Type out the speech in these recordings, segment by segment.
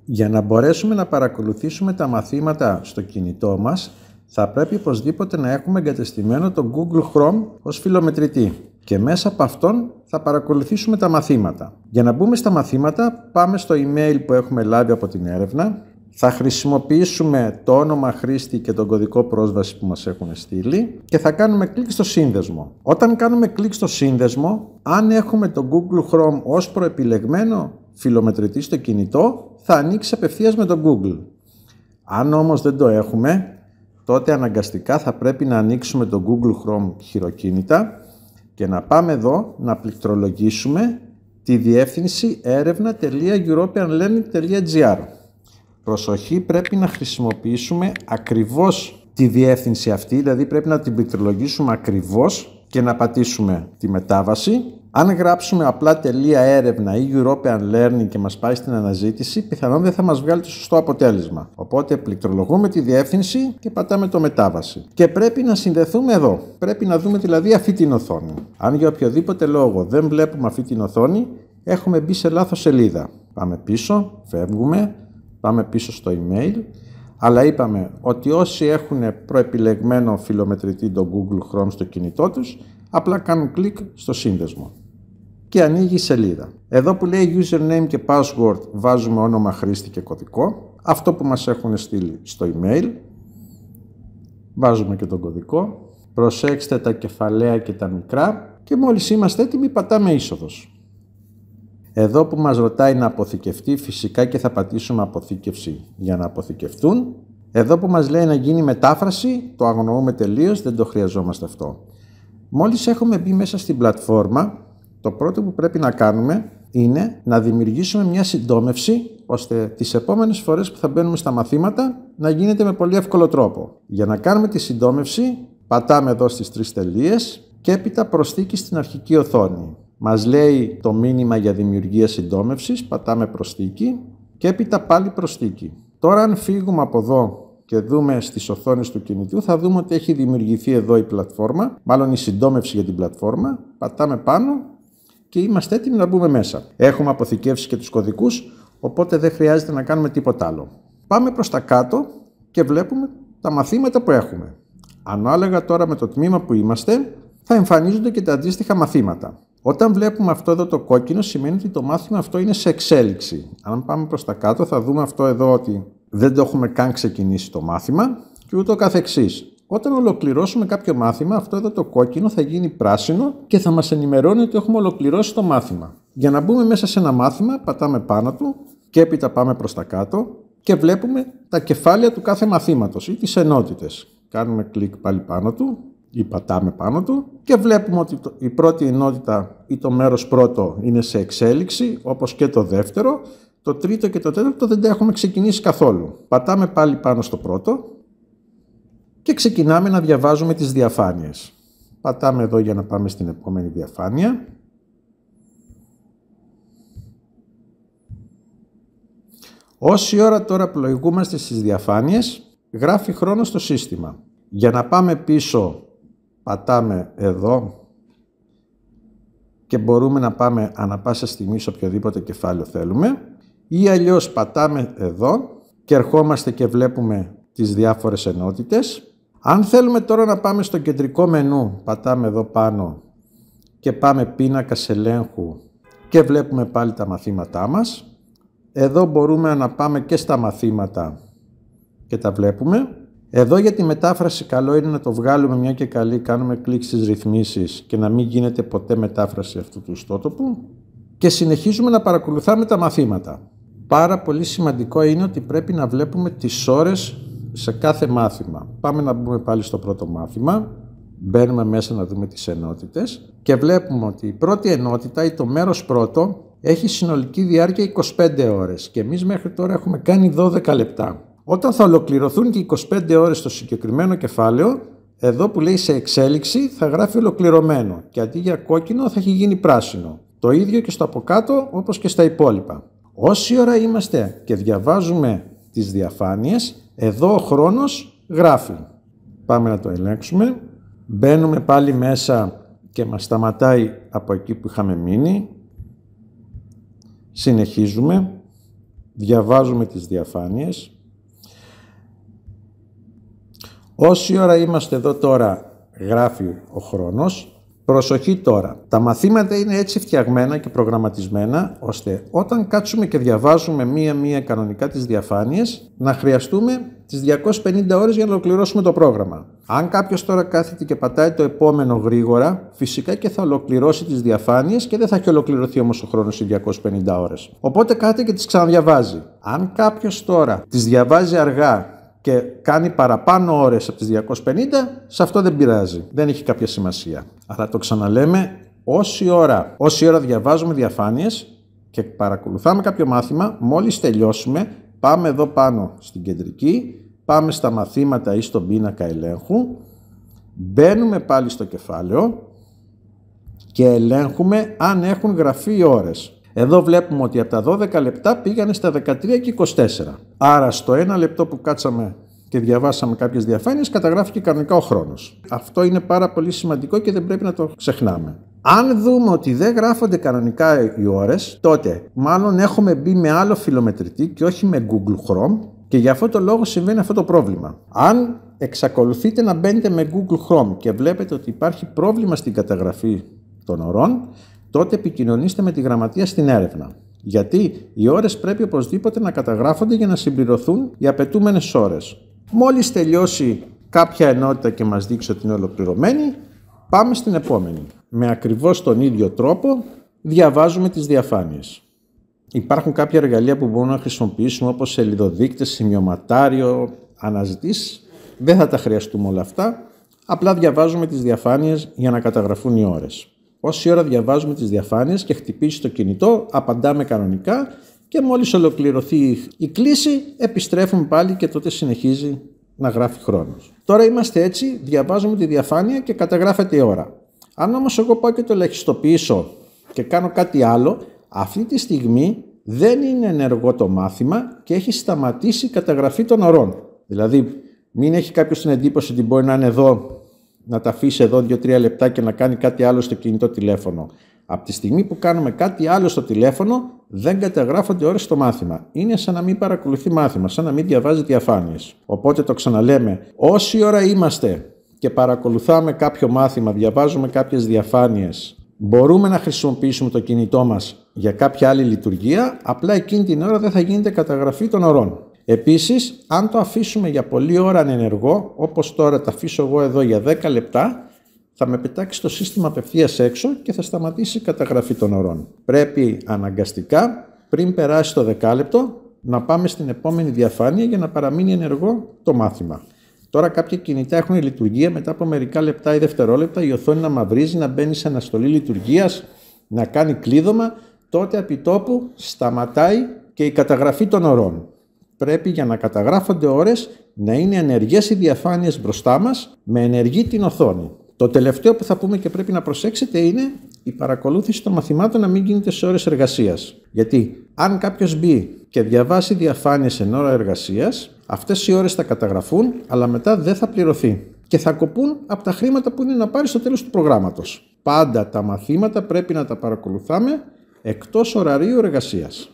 Για να μπορέσουμε να παρακολουθήσουμε τα μαθήματα στο κινητό μας, θα πρέπει οπωσδήποτε να έχουμε εγκατεστημένο το Google Chrome ως φιλομετρητή και μέσα από αυτόν θα παρακολουθήσουμε τα μαθήματα. Για να μπούμε στα μαθήματα, πάμε στο email που έχουμε λάβει από την έρευνα, θα χρησιμοποιήσουμε το όνομα χρήστη και τον κωδικό πρόσβαση που μας έχουν στείλει και θα κάνουμε κλικ στο σύνδεσμο. Όταν κάνουμε κλικ στο σύνδεσμο, αν έχουμε το Google Chrome ως προεπιλεγμένο φιλομετρητή στο κινητό, θα ανοίξει απευθείας με το Google. Αν όμως δεν το έχουμε, τότε αναγκαστικά θα πρέπει να ανοίξουμε το Google Chrome χειροκίνητα και να πάμε εδώ να πληκτρολογήσουμε τη διεύθυνση έρευνα.europeanlearning.gr. Προσοχή, πρέπει να χρησιμοποιήσουμε ακριβώς τη διεύθυνση αυτή, δηλαδή πρέπει να την πληκτρολογήσουμε ακριβώς και να πατήσουμε τη μετάβαση. Αν γράψουμε απλά .έρευνα ή European Learning και μας πάει στην αναζήτηση, πιθανόν δεν θα μας βγάλει το σωστό αποτέλεσμα. Οπότε πληκτρολογούμε τη διεύθυνση και πατάμε το μετάβαση. Και πρέπει να συνδεθούμε εδώ. Πρέπει να δούμε δηλαδή αυτή την οθόνη. Αν για οποιοδήποτε λόγο δεν βλέπουμε αυτή την οθόνη, έχουμε μπει σε λάθος σελίδα. Πάμε πίσω, φεύγουμε, πάμε πίσω στο email. Αλλά είπαμε ότι όσοι έχουν προεπιλεγμένο φιλομετρητή το Google Chrome στο κινητό τους, απλά κάνουν κλικ στο σύνδεσμο και ανοίγει η σελίδα. Εδώ που λέει username και password βάζουμε όνομα χρήστη και κωδικό. Αυτό που μας έχουν στείλει στο email. Βάζουμε και τον κωδικό. Προσέξτε τα κεφαλαία και τα μικρά και μόλις είμαστε έτοιμοι πατάμε είσοδος. Εδώ που μας ρωτάει να αποθηκευτεί, φυσικά και θα πατήσουμε αποθήκευση για να αποθηκευτούν. Εδώ που μας λέει να γίνει μετάφραση, το αγνοούμε τελείως, δεν το χρειαζόμαστε αυτό. Μόλις έχουμε μπει μέσα στην πλατφόρμα, το πρώτο που πρέπει να κάνουμε είναι να δημιουργήσουμε μια συντόμευση, ώστε τις επόμενες φορές που θα μπαίνουμε στα μαθήματα να γίνεται με πολύ εύκολο τρόπο. Για να κάνουμε τη συντόμευση, πατάμε εδώ στις 3 τελείες και έπειτα προσθήκη στην αρχική οθόνη. Μας λέει το μήνυμα για δημιουργία συντόμευσης, πατάμε προσθήκη και έπειτα πάλι προσθήκη. Τώρα αν φύγουμε από εδώ και δούμε στις οθόνες του κινητού, θα δούμε ότι έχει δημιουργηθεί εδώ η πλατφόρμα, μάλλον η συντόμευση για την πλατφόρμα. Πατάμε πάνω και είμαστε έτοιμοι να μπούμε μέσα. Έχουμε αποθηκεύσει και τους κωδικούς, οπότε δεν χρειάζεται να κάνουμε τίποτα άλλο. Πάμε προς τα κάτω και βλέπουμε τα μαθήματα που έχουμε. Ανάλογα τώρα με το τμήμα που είμαστε, θα εμφανίζονται και τα αντίστοιχα μαθήματα. Όταν βλέπουμε αυτό εδώ το κόκκινο, σημαίνει ότι το μάθημα αυτό είναι σε εξέλιξη. Αν πάμε προς τα κάτω, θα δούμε αυτό εδώ ότι δεν το έχουμε καν ξεκινήσει το μάθημα και ούτω καθεξής. Όταν ολοκληρώσουμε κάποιο μάθημα, αυτό εδώ το κόκκινο θα γίνει πράσινο και θα μας ενημερώνει ότι έχουμε ολοκληρώσει το μάθημα. Για να μπούμε μέσα σε ένα μάθημα, πατάμε πάνω του και έπειτα πάμε προς τα κάτω και βλέπουμε τα κεφάλαια του κάθε μαθήματος ή τις ενότητες. Κάνουμε κλικ πάλι πάνω του ή πατάμε πάνω του και βλέπουμε ότι η πρώτη ενότητα ή το μέρος πρώτο είναι σε εξέλιξη, όπως και το δεύτερο. Το τρίτο και το τέταρτο δεν τα έχουμε ξεκινήσει καθόλου. Πατάμε πάλι πάνω στο πρώτο και ξεκινάμε να διαβάζουμε τις διαφάνειες. Πατάμε εδώ για να πάμε στην επόμενη διαφάνεια. Όση ώρα τώρα πλοηγούμαστε στις διαφάνειες, γράφει χρόνο στο σύστημα. Για να πάμε πίσω, πατάμε εδώ και μπορούμε να πάμε ανά πάσα στιγμή σε οποιοδήποτε κεφάλαιο θέλουμε, ή αλλιώς πατάμε εδώ και ερχόμαστε και βλέπουμε τις διάφορες ενότητες. Αν θέλουμε τώρα να πάμε στο κεντρικό μενού, πατάμε εδώ πάνω και πάμε πίνακας ελέγχου και βλέπουμε πάλι τα μαθήματά μας. Εδώ μπορούμε να πάμε και στα μαθήματα και τα βλέπουμε. Εδώ για τη μετάφραση καλό είναι να το βγάλουμε μια και καλή, κάνουμε κλικ στις ρυθμίσεις και να μην γίνεται ποτέ μετάφραση αυτού του ιστότοπου και συνεχίζουμε να παρακολουθάμε τα μαθήματα. Πάρα πολύ σημαντικό είναι ότι πρέπει να βλέπουμε τις ώρες σε κάθε μάθημα. Πάμε να μπούμε πάλι στο πρώτο μάθημα, μπαίνουμε μέσα να δούμε τις ενότητες και βλέπουμε ότι η πρώτη ενότητα ή το μέρος πρώτο έχει συνολική διάρκεια 25 ώρες και εμείς μέχρι τώρα έχουμε κάνει 12 λεπτά. Όταν θα ολοκληρωθούν και 25 ώρες στο συγκεκριμένο κεφάλαιο, εδώ που λέει σε εξέλιξη θα γράφει ολοκληρωμένο και αντί για κόκκινο θα έχει γίνει πράσινο. Το ίδιο και στο από κάτω όπως και στα υπόλοιπα. Όση ώρα είμαστε και διαβάζουμε τις διαφάνειες, εδώ ο χρόνος γράφει. Πάμε να το ελέγξουμε. Μπαίνουμε πάλι μέσα και μας σταματάει από εκεί που είχαμε μείνει. Συνεχίζουμε. διαβάζουμε τις διαφάνειες. Όση ώρα είμαστε εδώ τώρα γράφει ο χρόνος. Προσοχή τώρα, τα μαθήματα είναι έτσι φτιαγμένα και προγραμματισμένα, ώστε όταν κάτσουμε και διαβάζουμε μία-μία κανονικά τις διαφάνειες, να χρειαστούμε τις 250 ώρες για να ολοκληρώσουμε το πρόγραμμα. Αν κάποιος τώρα κάθεται και πατάει το επόμενο γρήγορα, φυσικά και θα ολοκληρώσει τις διαφάνειες και δεν θα έχει ολοκληρωθεί όμως ο χρόνος οι 250 ώρες. Οπότε κάθεται και τις ξαναδιαβάζει. Αν κάποιος τώρα τις διαβάζει αργά και κάνει παραπάνω ώρες από τις 250, σε αυτό δεν πειράζει. Δεν έχει κάποια σημασία. Αλλά το ξαναλέμε, όση ώρα διαβάζουμε διαφάνειες και παρακολουθάμε κάποιο μάθημα, μόλις τελειώσουμε, πάμε εδώ πάνω στην κεντρική, πάμε στα μαθήματα ή στον πίνακα ελέγχου, μπαίνουμε πάλι στο κεφάλαιο και ελέγχουμε αν έχουν γραφεί οι ώρες. Εδώ βλέπουμε ότι από τα 12 λεπτά πήγανε στα 13 και 24. Άρα στο 1 λεπτό που κάτσαμε και διαβάσαμε κάποιες διαφάνειες καταγράφηκε κανονικά ο χρόνος. Αυτό είναι πάρα πολύ σημαντικό και δεν πρέπει να το ξεχνάμε. Αν δούμε ότι δεν γράφονται κανονικά οι ώρες, τότε μάλλον έχουμε μπει με άλλο φιλομετρητή και όχι με Google Chrome και γι' αυτό το λόγο συμβαίνει αυτό το πρόβλημα. Αν εξακολουθείτε να μπαίνετε με Google Chrome και βλέπετε ότι υπάρχει πρόβλημα στην καταγραφή των ωρών, τότε επικοινωνήστε με τη γραμματεία στην έρευνα. Γιατί οι ώρες πρέπει οπωσδήποτε να καταγράφονται για να συμπληρωθούν οι απαιτούμενες ώρες. Μόλις τελειώσει κάποια ενότητα και μας δείξει ότι είναι ολοκληρωμένη, πάμε στην επόμενη. Με ακριβώς τον ίδιο τρόπο διαβάζουμε τις διαφάνειες. Υπάρχουν κάποια εργαλεία που μπορούμε να χρησιμοποιήσουμε όπως σελιδοδείκτες, σημειωματάριο, αναζητήσεις. Δεν θα τα χρειαστούμε όλα αυτά. Απλά διαβάζουμε τις διαφάνειες για να καταγραφούν οι ώρες. Όση ώρα διαβάζουμε τις διαφάνειες και χτυπήσει το κινητό, απαντάμε κανονικά και μόλις ολοκληρωθεί η κλήση, επιστρέφουμε πάλι και τότε συνεχίζει να γράφει χρόνος. Τώρα είμαστε έτσι, διαβάζουμε τη διαφάνεια και καταγράφεται η ώρα. Αν όμως εγώ πάω και το ελαχιστοποιήσω και κάνω κάτι άλλο, αυτή τη στιγμή δεν είναι ενεργό το μάθημα και έχει σταματήσει η καταγραφή των ωρών. Δηλαδή, μην έχει κάποιος την εντύπωση ότι μπορεί να είναι εδώ, να τα αφήσει εδώ 2-3 λεπτά και να κάνει κάτι άλλο στο κινητό τηλέφωνο. Από τη στιγμή που κάνουμε κάτι άλλο στο τηλέφωνο, δεν καταγράφονται ώρες στο μάθημα. Είναι σαν να μην παρακολουθεί μάθημα, σαν να μην διαβάζει διαφάνειες. Οπότε το ξαναλέμε, όση ώρα είμαστε και παρακολουθάμε κάποιο μάθημα, διαβάζουμε κάποιες διαφάνειες, μπορούμε να χρησιμοποιήσουμε το κινητό μας για κάποια άλλη λειτουργία, απλά εκείνη την ώρα δεν θα γίνεται καταγραφή των ωρών. Επίσης, αν το αφήσουμε για πολλή ώρα ανενεργό, όπως τώρα το αφήσω εγώ εδώ για 10 λεπτά, θα με πετάξει το σύστημα απευθείας έξω και θα σταματήσει η καταγραφή των ωρών. Πρέπει αναγκαστικά, πριν περάσει το δεκάλεπτο, να πάμε στην επόμενη διαφάνεια για να παραμείνει ενεργό το μάθημα. Τώρα κάποια κινητά έχουν λειτουργία μετά από μερικά λεπτά ή δευτερόλεπτα, η οθόνη να μαυρίζει, να μπαίνει σε αναστολή λειτουργίας, να κάνει κλείδωμα, τότε επί τόπου σταματάει και η καταγραφή των ωρών. Πρέπει για να καταγράφονται ώρες να είναι ενεργές οι διαφάνειες μπροστά μας με ενεργή την οθόνη. Το τελευταίο που θα πούμε και πρέπει να προσέξετε είναι η παρακολούθηση των μαθημάτων να μην γίνεται σε ώρες εργασίας. Γιατί αν κάποιος μπει και διαβάσει διαφάνειες εν ώρα εργασίας, αυτές οι ώρες θα καταγραφούν, αλλά μετά δεν θα πληρωθεί και θα κοπούν από τα χρήματα που είναι να πάρει στο τέλος του προγράμματος. Πάντα τα μαθήματα πρέπει να τα παρακολουθάμε εκτός ωραρίου εργασίας.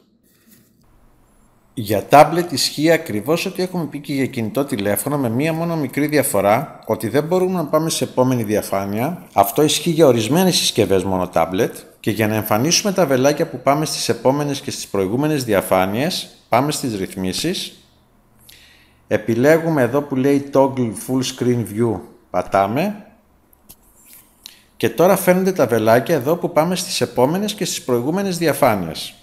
Για τάμπλετ ισχύει ακριβώς ό,τι έχουμε πει και για κινητό τηλέφωνο, με μία μόνο μικρή διαφορά, ότι δεν μπορούμε να πάμε σε επόμενη διαφάνεια. Αυτό ισχύει για ορισμένες συσκευές μόνο τάμπλετ και για να εμφανίσουμε τα βελάκια που πάμε στις επόμενες και στις προηγούμενες διαφάνειες, πάμε στις ρυθμίσεις, επιλέγουμε εδώ που λέει Toggle Full Screen View, πατάμε και τώρα φαίνονται τα βελάκια εδώ που πάμε στις επόμενες και στις προηγούμενες διαφάνειες.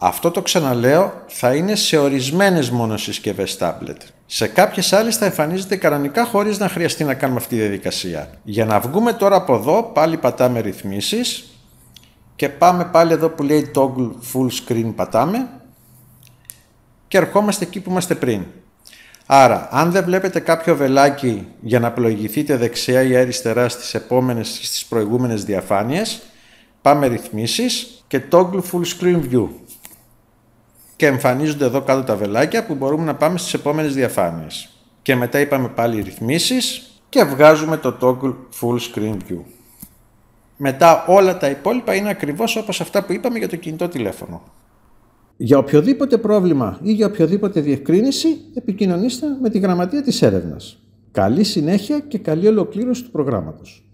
Αυτό το ξαναλέω, θα είναι σε ορισμένες μόνο συσκευές tablet. Σε κάποιες άλλες θα εμφανίζεται κανονικά χωρίς να χρειαστεί να κάνουμε αυτή τη διαδικασία. Για να βγούμε τώρα από εδώ, πάλι πατάμε ρυθμίσεις και πάμε πάλι εδώ που λέει Toggle Full Screen, πατάμε και ερχόμαστε εκεί που είμαστε πριν. Άρα, αν δεν βλέπετε κάποιο βελάκι για να πλοηγηθείτε δεξιά ή αριστερά στις επόμενες ή στις προηγούμενες διαφάνειες, πάμε ρυθμίσεις και Toggle Full Screen View. Και εμφανίζονται εδώ κάτω τα βελάκια που μπορούμε να πάμε στις επόμενες διαφάνειες. Και μετά είπαμε πάλι ρυθμίσεις και βγάζουμε το Toggle Full Screen View. Μετά όλα τα υπόλοιπα είναι ακριβώς όπως αυτά που είπαμε για το κινητό τηλέφωνο. Για οποιοδήποτε πρόβλημα ή για οποιοδήποτε διευκρίνηση, επικοινωνήστε με τη γραμματεία της έρευνας. Καλή συνέχεια και καλή ολοκλήρωση του προγράμματος.